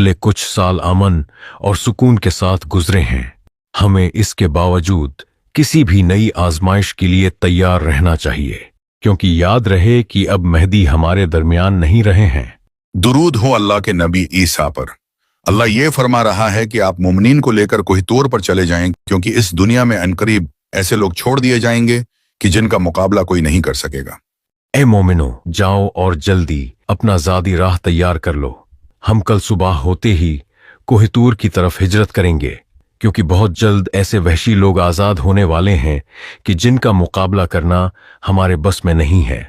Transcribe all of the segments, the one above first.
पिछले कुछ साल अमन और सुकून के साथ गुजरे हैं। हमें इसके बावजूद किसी भी नई आजमाइश के लिए तैयार रहना चाहिए, क्योंकि याद रहे कि अब मेहदी हमारे दरमियान नहीं रहे हैं। दुरूद हो अल्लाह के नबी ईसा पर। अल्लाह ये फरमा रहा है कि आप मुमनीन को लेकर कोई तौर पर चले जाएं, क्योंकि इस दुनिया में अनकरीब ऐसे लोग छोड़ दिए जाएंगे कि जिनका मुकाबला कोई नहीं कर सकेगा। ए मोमिनो, जाओ और जल्दी अपना ज़ादी राह तैयार कर लो। हम कल सुबह होते ही कोहितूर की तरफ हिजरत करेंगे, क्योंकि बहुत जल्द ऐसे वहशी लोग आज़ाद होने वाले हैं कि जिनका मुकाबला करना हमारे बस में नहीं है।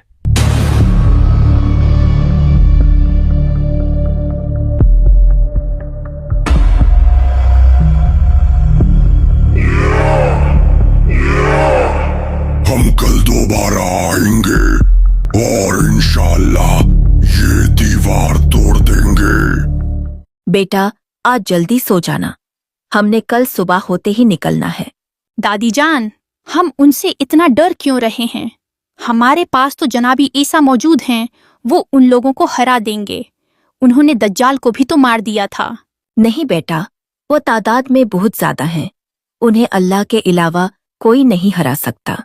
हम कल दोबारा आएंगे और इंशाअल्लाह ये दीवार तोड़ देंगे। बेटा, आज जल्दी सो जाना, हमने कल सुबह होते ही निकलना है। दादी जान, हम उनसे इतना डर क्यों रहे हैं? हमारे पास तो जनाबी ईसा मौजूद हैं, वो उन लोगों को हरा देंगे। उन्होंने दज्जाल को भी तो मार दिया था। नहीं बेटा, वो तादाद में बहुत ज्यादा हैं। उन्हें अल्लाह के अलावा कोई नहीं हरा सकता।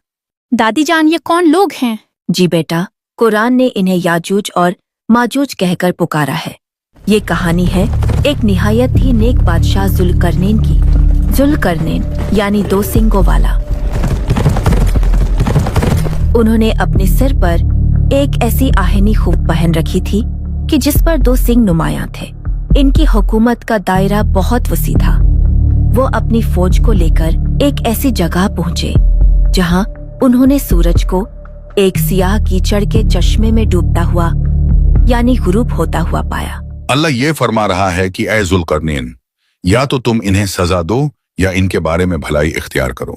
दादी जान, ये कौन लोग हैं? जी बेटा, कुरान ने इन्हें याजूज और माजूज कहकर पुकारा है। ये कहानी है एक निहायत ही नेक बादशाह जुल्करनैन की। जुल्करनैन यानी दो सिंगों वाला। उन्होंने अपने सिर पर एक ऐसी आहनी खूब पहन रखी थी कि जिस पर दो सिंग नुमायां थे। इनकी हुकूमत का दायरा बहुत वसी था। वो अपनी फौज को लेकर एक ऐसी जगह पहुंचे जहां उन्होंने सूरज को एक सियाह कीचड़ के चश्मे में डूबता हुआ यानी गुरूब होता हुआ पाया। अल्लाह ये फरमा रहा है कि ऐ जुल्करनैन, या तो तुम इन्हें सजा दो या इनके बारे में भलाई इख्तियार करो।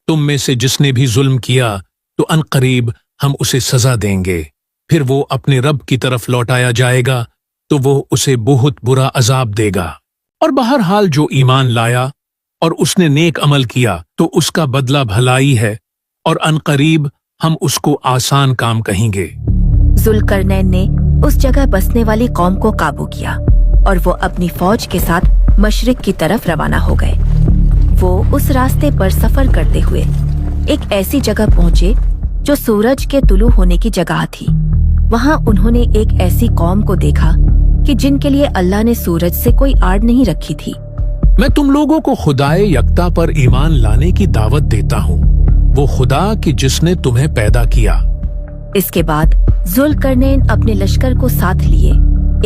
तुम में से जिसने भी जुल्म किया तो अनकरीब हम उसे सजा देंगे। फिर वो अपने रब की तरफ लौटाया जाएगा तो वो उसे बहुत बुरा अजाब देगा। और बहरहाल जो ईमान लाया और उसने नेक अमल किया तो उसका बदला भलाई है, और अनकरीब हम उसको आसान काम कहेंगे। जुल्करनैन ने उस जगह बसने वाली कौम को काबू किया और वो अपनी फौज के साथ मशरिक की तरफ रवाना हो गए। वो उस रास्ते पर सफर करते हुए एक ऐसी जगह पहुंचे जो सूरज के तुलू होने की जगह थी। वहां उन्होंने एक ऐसी कौम को देखा कि जिनके लिए अल्लाह ने सूरज से कोई आड़ नहीं रखी थी। मैं तुम लोगों को खुदाए यकता पर ईमान लाने की दावत देता हूँ, वो खुदा कि जिसने तुम्हें पैदा किया। इसके बाद जुल्करनैन अपने लश्कर को साथ लिए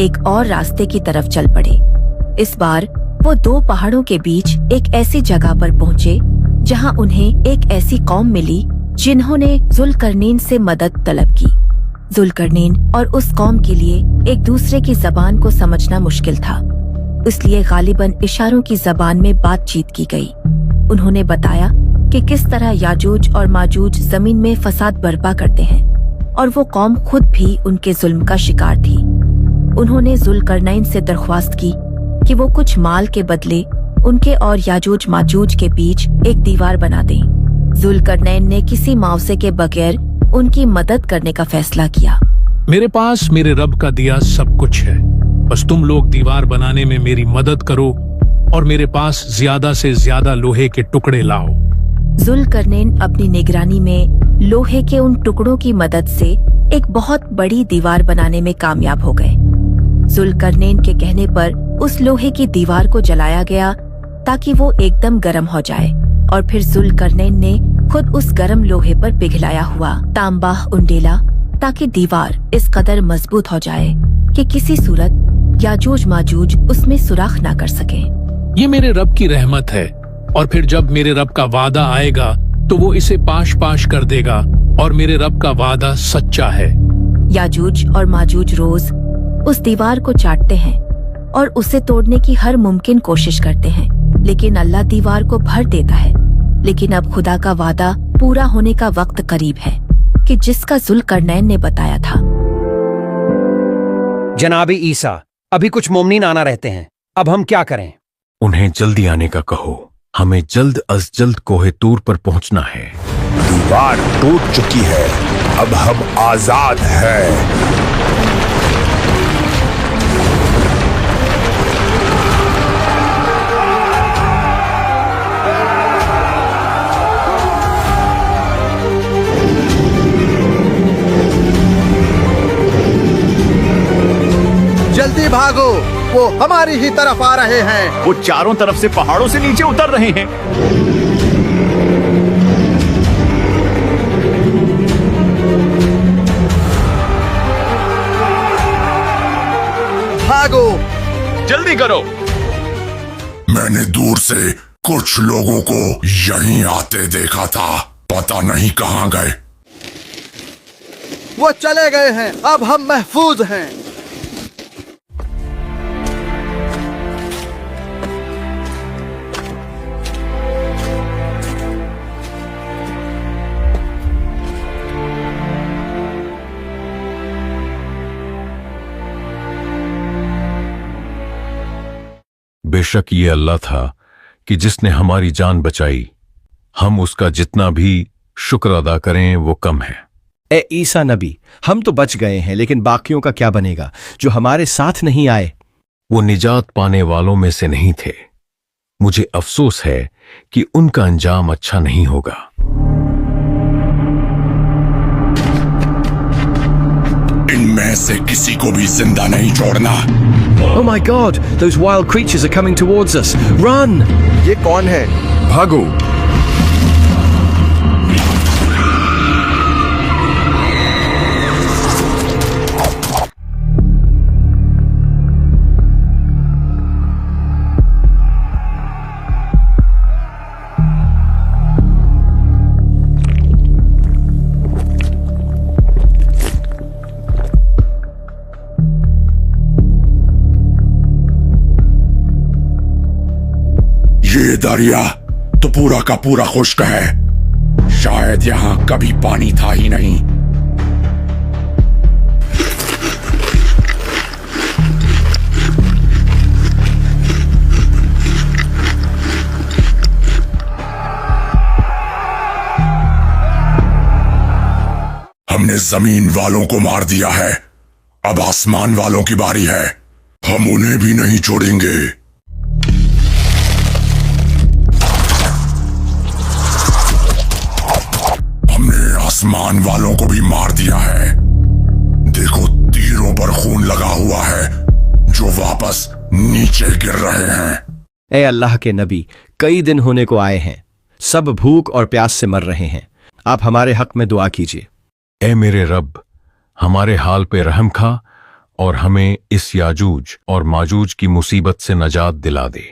एक और रास्ते की तरफ चल पड़े। इस बार वो दो पहाड़ों के बीच एक ऐसी जगह पर पहुँचे जहाँ उन्हें एक ऐसी कौम मिली जिन्होंने जुल्करनैन से मदद तलब की। जुल्करनैन और उस कौम के लिए एक दूसरे की जबान को समझना मुश्किल था, इसलिए गालिबन इशारों की जबान में बातचीत की गई। उन्होंने बताया कि किस तरह याजूज और माजूज जमीन में फसाद बर्पा करते हैं और वो कौम खुद भी उनके जुल्म का शिकार थी। उन्होंने जुल्करनैन से दरख्वास्त की कि वो कुछ माल के बदले उनके और याजूज माजूज के बीच एक दीवार बना दें। जुल्करनैन ने किसी मुआवजे के बगैर उनकी मदद करने का फैसला किया। मेरे पास मेरे रब का दिया सब कुछ है, बस तुम लोग दीवार बनाने में मेरी मदद करो और मेरे पास ज्यादा से ज्यादा लोहे के टुकड़े लाओ। जुल्करनैन अपनी निगरानी में लोहे के उन टुकड़ों की मदद से एक बहुत बड़ी दीवार बनाने में कामयाब हो गए। जुल्करनैन के कहने पर उस लोहे की दीवार को जलाया गया ताकि वो एकदम गर्म हो जाए, और फिर जुल्करनैन ने खुद उस गर्म लोहे पर पिघलाया हुआ तांबा उंडेला ताकि दीवार इस कदर मजबूत हो जाए कि किसी सूरत याजूज माजूज उसमें सुराख ना कर सके। ये मेरे रब की रहमत है, और फिर जब मेरे रब का वादा आएगा तो वो इसे पाश पाश कर देगा, और मेरे रब का वादा सच्चा है। याजूज और माजूज रोज उस दीवार को चाटते हैं और उसे तोड़ने की हर मुमकिन कोशिश करते हैं, लेकिन अल्लाह दीवार को भर देता है। लेकिन अब खुदा का वादा पूरा होने का वक्त करीब है कि जिसका जुल्करनैन ने बताया था। जनाबी ईसा, अभी कुछ मोमिनीन आना रहते हैं, अब हम क्या करें? उन्हें जल्दी आने का कहो, हमें जल्द अज जल्द कोहितूर पर पहुंचना है। दीवार टूट चुकी है, अब हम आजाद हैं। भागो, वो हमारी ही तरफ आ रहे हैं। वो चारों तरफ से पहाड़ों से नीचे उतर रहे हैं। भागो, जल्दी करो। मैंने दूर से कुछ लोगों को यहीं आते देखा था, पता नहीं कहाँ गए। वो चले गए हैं, अब हम महफूज हैं। बेशक ये अल्लाह था कि जिसने हमारी जान बचाई। हम उसका जितना भी शुक्र अदा करें वो कम है। ए ईसा नबी, हम तो बच गए हैं, लेकिन बाकियों का क्या बनेगा जो हमारे साथ नहीं आए? वो निजात पाने वालों में से नहीं थे। मुझे अफसोस है कि उनका अंजाम अच्छा नहीं होगा। इनमें से किसी को भी जिंदा नहीं छोड़ना। Oh my God, those wild creatures are coming towards us. Run! ये कौन है? भागो। ये दरिया तो पूरा का पूरा खुश्क है। शायद यहां कभी पानी था ही नहीं। हमने जमीन वालों को मार दिया है, अब आसमान वालों की बारी है। हम उन्हें भी नहीं छोड़ेंगे। आसमान वालों को भी मार दिया है। देखो, तीरों पर खून लगा हुआ है जो वापस नीचे गिर रहे हैं। ए अल्लाह के नबी, कई दिन होने को आए हैं, सब भूख और प्यास से मर रहे हैं। आप हमारे हक में दुआ कीजिए। ए मेरे रब, हमारे हाल पे रहम खा और हमें इस याजूज और माजूज की मुसीबत से नजात दिला दे।